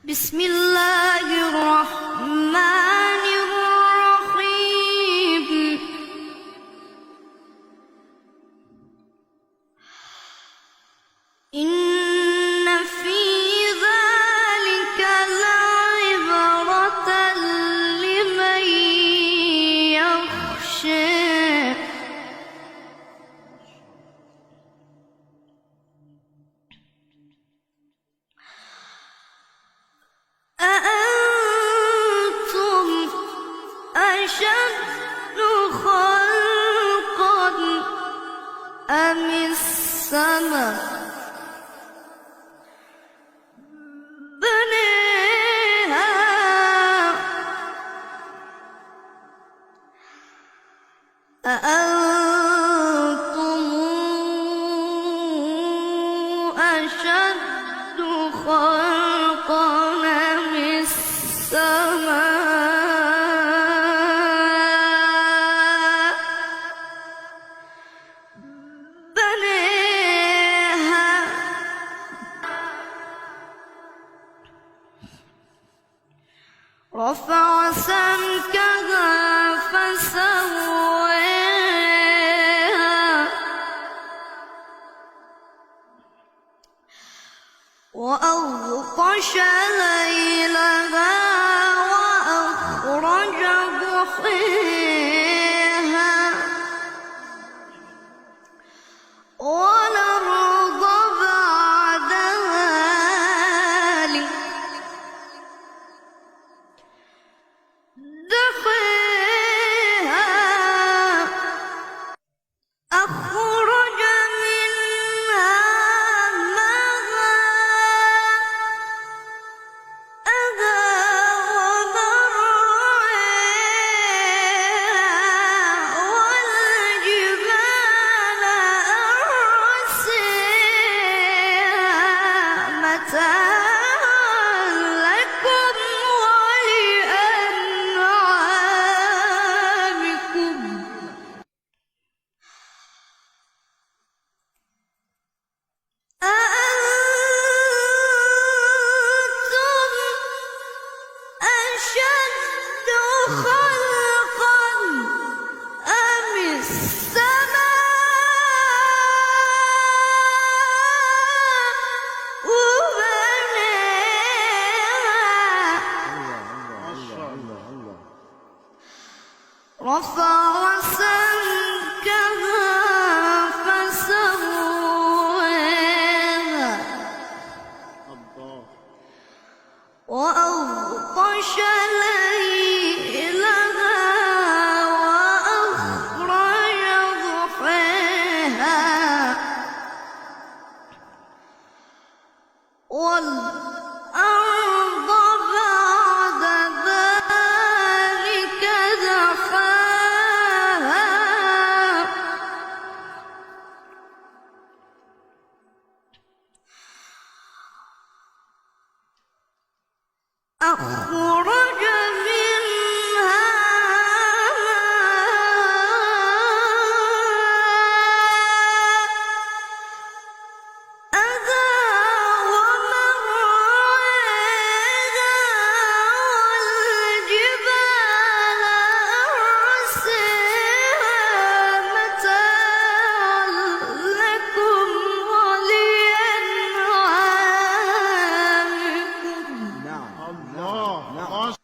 بسم الله الرحمن الرحيم. إن في ذلك لعبرة لمن يخشى. أأنتم أشد خلقا أم السماء بنيها أأنتم أشد خلقا أم السماء بنيها رفع سمكها فسويها وأغطش ليلها وأخرج ضحيها والأرض بعد ذلك دحيها أخرج منها ماءها ومرعاها والجبال أرسيها متاعا لكم ولأنعامكم. أأنتم أشد خلقا أم السماء بنيها رفع سمكها فسويها وأغطش ليلها وأخرج ضحيها والأرض بعد ذلك دحاها أخرج منها ماءها ومرعاها والجبال أرسيها متاعا لكم ولأنعامكم. نعم الله.